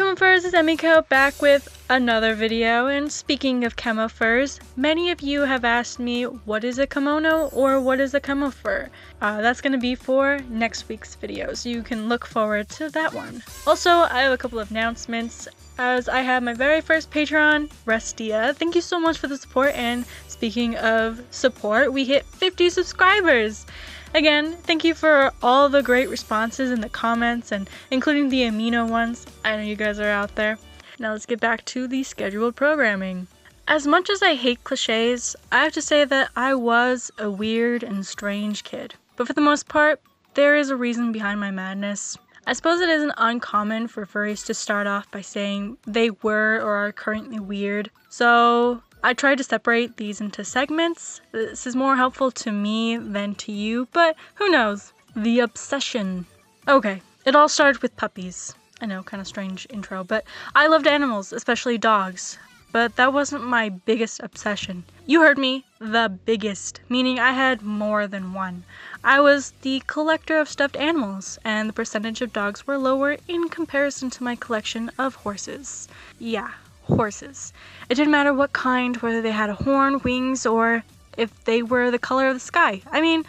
Welcome Furs, it's Emiko back with another video. And speaking of camo furs, many of you have asked me what is a kimono or what is a camo fur. That's going to be for next week's video, so you can look forward to that one. Also, I have a couple of announcements as I have my very first Patreon, Restia. Thank you so much for the support, and speaking of support, we hit 50 subscribers! Again, thank you for all the great responses in the comments, and including the amino ones. I know you guys are out there. Now let's get back to the scheduled programming. As much as I hate cliches, I have to say that I was a weird and strange kid. But for the most part, there is a reason behind my madness. I suppose it isn't uncommon for furries to start off by saying they were or are currently weird. So I tried to separate these into segments. This is more helpful to me than to you, but who knows? The obsession. Okay, it all started with puppies. I know, kind of strange intro, but I loved animals, especially dogs. But that wasn't my biggest obsession. You heard me, the biggest, meaning I had more than one. I was the collector of stuffed animals, and the percentage of dogs were lower in comparison to my collection of horses. Yeah, horses. It didn't matter what kind, whether they had a horn, wings, or if they were the color of the sky. I mean,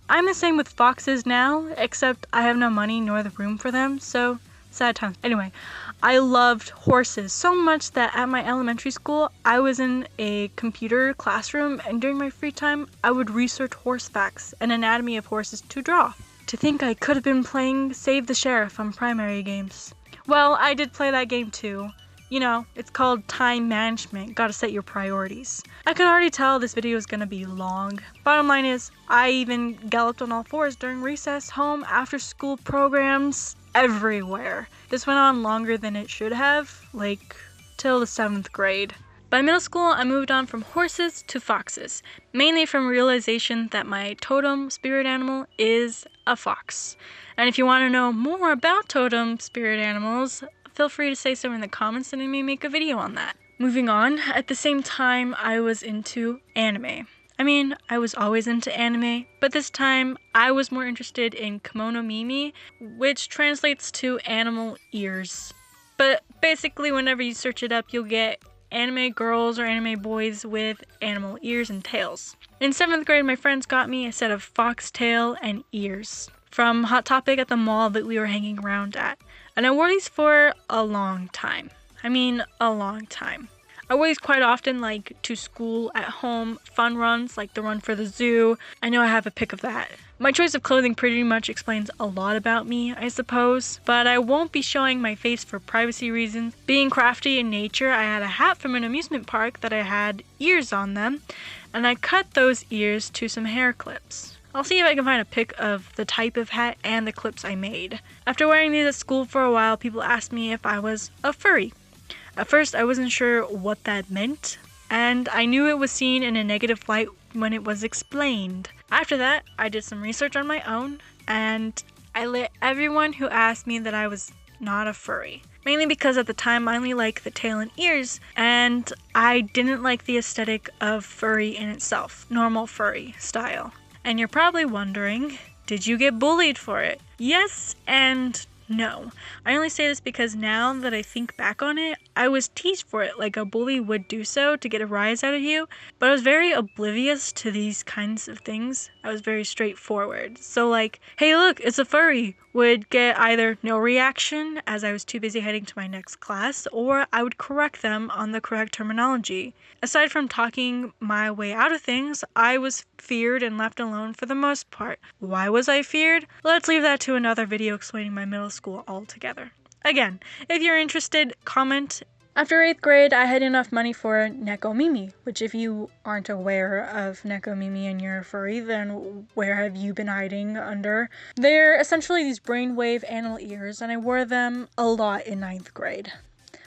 I'm the same with foxes now, except I have no money nor the room for them, so sad times. Anyway, I loved horses so much that at my elementary school, I was in a computer classroom, and during my free time, I would research horse facts and anatomy of horses to draw. To think I could have been playing Save the Sheriff on primary games. Well, I did play that game too. You know, it's called time management. Gotta set your priorities. I can already tell this video is gonna be long. Bottom line is, I even galloped on all fours during recess, home, after school programs, everywhere. This went on longer than it should have, like, till the 7th grade. By middle school, I moved on from horses to foxes, mainly from realization that my totem spirit animal is a fox. And if you want to know more about totem spirit animals, feel free to say so in the comments and I may make a video on that. Moving on, at the same time, I was into anime. I mean, I was always into anime, but this time I was more interested in kimono mimi, which translates to animal ears. But basically, whenever you search it up, you'll get anime girls or anime boys with animal ears and tails. In 7th grade, my friends got me a set of foxtail and ears from Hot Topic at the mall that we were hanging around at. And I wore these for a long time. I mean, a long time. I wore these quite often, like to school, at home, fun runs, like the run for the zoo. I know I have a pic of that. My choice of clothing pretty much explains a lot about me, I suppose, but I won't be showing my face for privacy reasons. Being crafty in nature, I had a hat from an amusement park that I had ears on them, and I cut those ears to some hair clips. I'll see if I can find a pic of the type of hat and the clips I made. After wearing these at school for a while, people asked me if I was a furry. At first, I wasn't sure what that meant, and I knew it was seen in a negative light when it was explained. After that, I did some research on my own, and I let everyone who asked me that I was not a furry. Mainly because at the time I only liked the tail and ears, and I didn't like the aesthetic of furry in itself, normal furry style. And you're probably wondering, did you get bullied for it? Yes and no. I only say this because now that I think back on it, I was teased for it like a bully would do so to get a rise out of you, but I was very oblivious to these kinds of things. I was very straightforward. So like, hey look, it's a furry, would get either no reaction as I was too busy heading to my next class, or I would correct them on the correct terminology. Aside from talking my way out of things, I was feared and left alone for the most part. Why was I feared? Let's leave that to another video explaining my middle school altogether. Again, if you're interested, comment. After 8th grade, I had enough money for Neko Mimi, which if you aren't aware of Neko Mimi and you're a furry, then where have you been hiding under? They're essentially these brainwave animal ears, and I wore them a lot in 9th grade.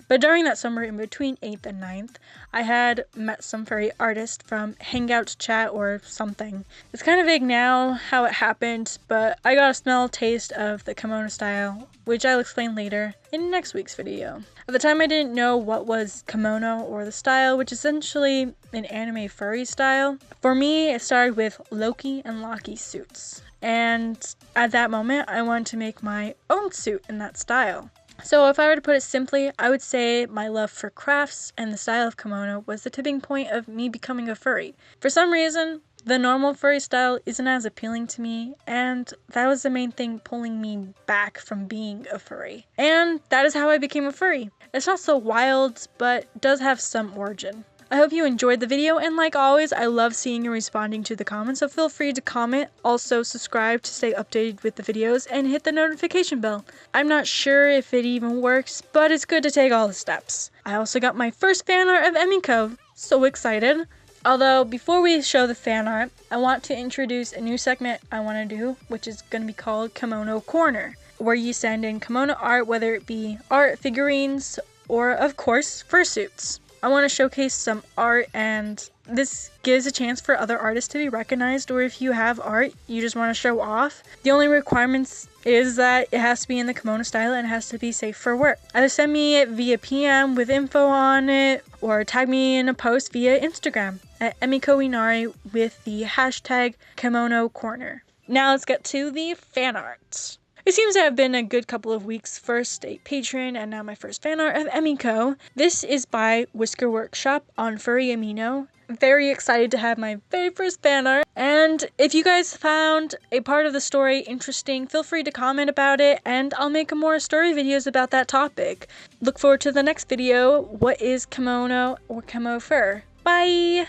But during that summer in between 8th and 9th, I had met some furry artist from Hangout Chat or something. It's kind of vague now how it happened, but I got a small taste of the kimono style, which I'll explain later in next week's video. At the time I didn't know what was kimono or the style, which is essentially an anime furry style. For me, it started with Loki and Loki suits. And at that moment, I wanted to make my own suit in that style. So if I were to put it simply, I would say my love for crafts and the style of kimono was the tipping point of me becoming a furry. For some reason, the normal furry style isn't as appealing to me, and that was the main thing pulling me back from being a furry. And that is how I became a furry. It's not so wild, but does have some origin. I hope you enjoyed the video, and like always, I love seeing you responding to the comments, so feel free to comment. Also subscribe to stay updated with the videos, and hit the notification bell. I'm not sure if it even works, but it's good to take all the steps. I also got my first fan art of Emiko. So excited! Although, before we show the fan art, I want to introduce a new segment I want to do, which is going to be called Kimono Corner, where you send in kimono art, whether it be art, figurines, or of course, fursuits. I want to showcase some art, and this gives a chance for other artists to be recognized, or if you have art you just want to show off. The only requirements is that it has to be in the kimono style and it has to be safe for work. Either send me it via PM with info on it, or tag me in a post via Instagram at Emiko Inari with the hashtag Kimono Corner. Now let's get to the fan art. It seems to have been a good couple of weeks. First a patron and now my first fan art of Emiko. This is by Whisker Workshop on Furry Amino. Very excited to have my very first fan art. And if you guys found a part of the story interesting, feel free to comment about it and I'll make more story videos about that topic. Look forward to the next video. What is kimono or camo fur? Bye!